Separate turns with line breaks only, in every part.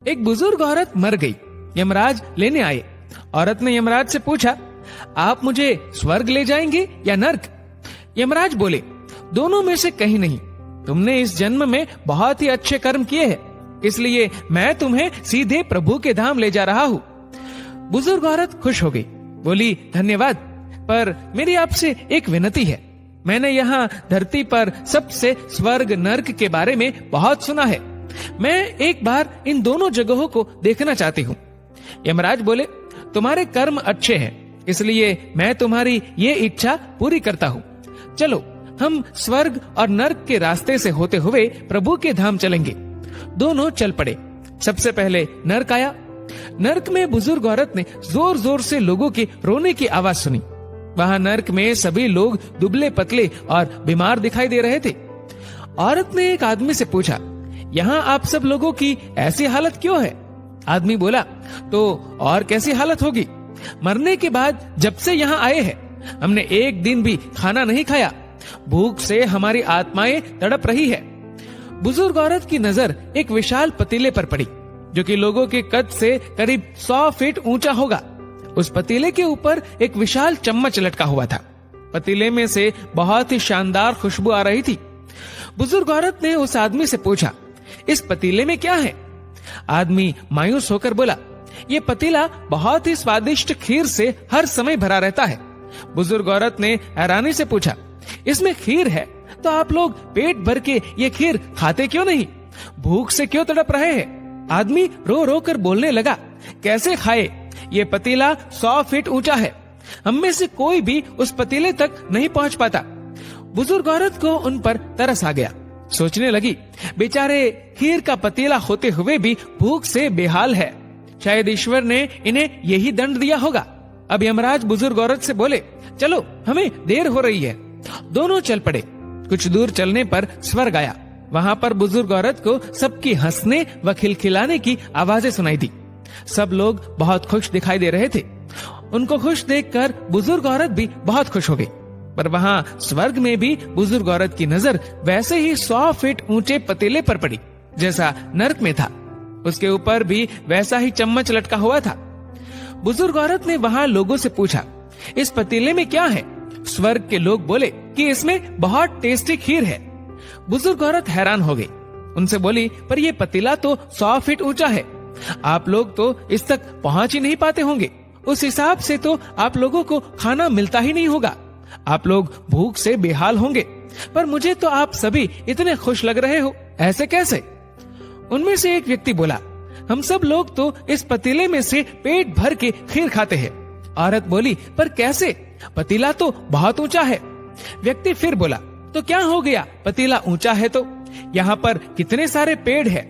एक बुजुर्ग औरत मर गई। यमराज लेने आए। औरत ने यमराज से पूछा, आप मुझे स्वर्ग ले जाएंगे या नर्क? यमराज बोले, दोनों में से कहीं नहीं। तुमने इस जन्म में बहुत ही अच्छे कर्म किए हैं, इसलिए मैं तुम्हें सीधे प्रभु के धाम ले जा रहा हूँ। बुजुर्ग औरत खुश हो गई, बोली, धन्यवाद, पर मेरी आपसे एक विनती है। मैंने यहाँ धरती पर सबसे स्वर्ग नर्क के बारे में बहुत सुना है। मैं एक बार इन दोनों जगहों को देखना चाहती हूँ। यमराज बोले, तुम्हारे कर्म अच्छे हैं, इसलिए मैं तुम्हारी ये इच्छा पूरी करता हूँ। चलो हम स्वर्ग और नर्क के रास्ते से होते हुए प्रभु के धाम चलेंगे। दोनों चल पड़े। सबसे पहले नर्क आया। नर्क में बुजुर्ग औरत ने जोर जोर से लोगों की रोने की आवाज सुनी। वहां नर्क में सभी लोग दुबले पतले और बीमार दिखाई दे रहे थे। औरत ने एक आदमी से पूछा, यहाँ आप सब लोगों की ऐसी हालत क्यों है? आदमी बोला, तो और कैसी हालत होगी? मरने के बाद जब से यहाँ आए हैं, हमने एक दिन भी खाना नहीं खाया। भूख से हमारी आत्माएं तड़प रही है। बुजुर्ग औरत की नजर एक विशाल पतीले पर पड़ी, जो कि लोगों के कद से करीब 100 फीट ऊंचा होगा। उस पतीले के ऊपर एक विशाल चम्मच लटका हुआ था। पतीले में से बहुत ही शानदार खुशबू आ रही थी। बुजुर्ग औरत ने उस आदमी से पूछा, इस पतीले में क्या है? आदमी मायूस होकर बोला, ये पतीला बहुत ही स्वादिष्ट खीर से हर समय भरा रहता है। बुजुर्ग औरत ने हैरानी से पूछा, इसमें खीर है तो आप लोग पेट भर के ये खीर खाते क्यों नहीं? भूख से क्यों तड़प रहे हैं? आदमी रो रो कर बोलने लगा, कैसे खाए? ये पतीला 100 फीट ऊंचा है। हम में से कोई भी उस पतीले तक नहीं पहुंच पाता। बुजुर्ग औरत को उन पर तरस आ गया। सोचने लगी, बेचारे खीर का पतीला होते हुए भी भूख से बेहाल है। शायद ईश्वर ने इन्हें यही दंड दिया होगा। अब यमराज बुजुर्ग औरत से बोले, चलो हमें देर हो रही है। दोनों चल पड़े। कुछ दूर चलने पर स्वर्ग आया। वहाँ पर बुजुर्ग औरत को सबकी हंसने व खिलखिलाने की आवाजें सुनाई दी। सब लोग बहुत खुश दिखाई दे रहे थे। उनको खुश देखकर बुजुर्ग औरत भी बहुत खुश हो गई। पर वहाँ स्वर्ग में भी बुजुर्ग औरत की नजर वैसे ही 100 फीट ऊंचे पतीले पर पड़ी जैसा नर्क में था। उसके ऊपर भी वैसा ही चम्मच लटका हुआ था। बुजुर्ग औरत ने वहाँ लोगों से पूछा, इस पतीले में क्या है? स्वर्ग के लोग बोले कि इसमें बहुत टेस्टी खीर है। बुजुर्ग औरत हैरान हो गई। उनसे बोली, पर यह पतीला तो 100 फीट ऊंचा है। आप लोग तो इस तक पहुंच ही नहीं पाते होंगे। उस हिसाब से तो आप लोगों को खाना मिलता ही नहीं होगा। आप लोग भूख से बेहाल होंगे। पर मुझे तो आप सभी इतने खुश लग रहे हो, ऐसे कैसे? उनमें से एक व्यक्ति बोला, हम सब लोग तो इस पतीले में से पेट भर के खीर खाते हैं। औरत बोली, पर कैसे? पतीला तो बहुत ऊंचा है। व्यक्ति फिर बोला, तो क्या हो गया? पतीला ऊंचा है तो यहाँ पर कितने सारे पेड़ हैं।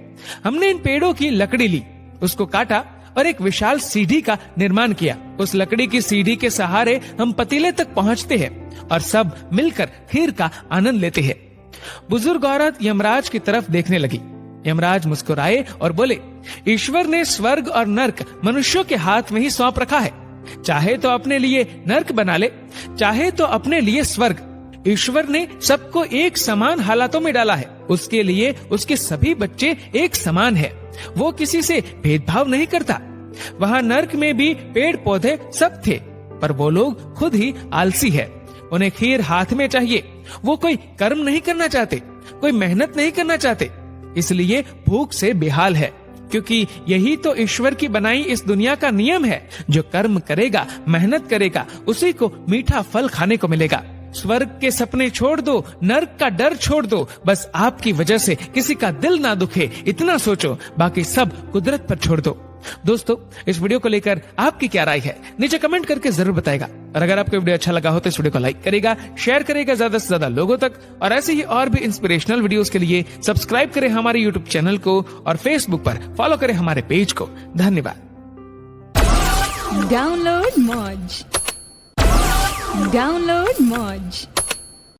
हमने इन पेड़ों की लकड़ी ली, उसको काटा और एक विशाल सीढ़ी का निर्माण किया। उस लकड़ी की सीढ़ी के सहारे हम पतीले तक पहुँचते हैं और सब मिलकर खीर का आनंद लेते हैं। बुजुर्ग औरत यमराज की तरफ देखने लगी। यमराज मुस्कुराए और बोले, ईश्वर ने स्वर्ग और नर्क मनुष्यों के हाथ में ही सौंप रखा है। चाहे तो अपने लिए नर्क बना ले, चाहे तो अपने लिए स्वर्ग। ईश्वर ने सबको एक समान हालातों में डाला है। उसके लिए उसके सभी बच्चे एक समान है। वो किसी से भेदभाव नहीं करता। वहाँ नर्क में भी पेड़ पौधे सब थे, पर वो लोग खुद ही आलसी है। उन्हें खीर हाथ में चाहिए। वो कोई कर्म नहीं करना चाहते, कोई मेहनत नहीं करना चाहते, इसलिए भूख से बेहाल है। क्योंकि यही तो ईश्वर की बनाई इस दुनिया का नियम है। जो कर्म करेगा, मेहनत करेगा, उसी को मीठा फल खाने को मिलेगा। स्वर्ग के सपने छोड़ दो, नर्क का डर छोड़ दो। बस आपकी वजह से किसी का दिल ना दुखे, इतना सोचो। बाकी सब कुदरत पर छोड़ दो। दोस्तों, इस वीडियो को लेकर आपकी क्या राय है, नीचे कमेंट करके जरूर बताएगा। और अगर आपको वीडियो अच्छा लगा हो तो इस वीडियो को लाइक करेगा, शेयर करेगा ज्यादा से ज्यादा लोगों तक। और ऐसे ही और भी इंस्पिरेशनल वीडियोस के लिए सब्सक्राइब करें हमारे यूट्यूब चैनल को और फेसबुक पर फॉलो करें हमारे पेज को। धन्यवाद।
डाउनलोड मौज।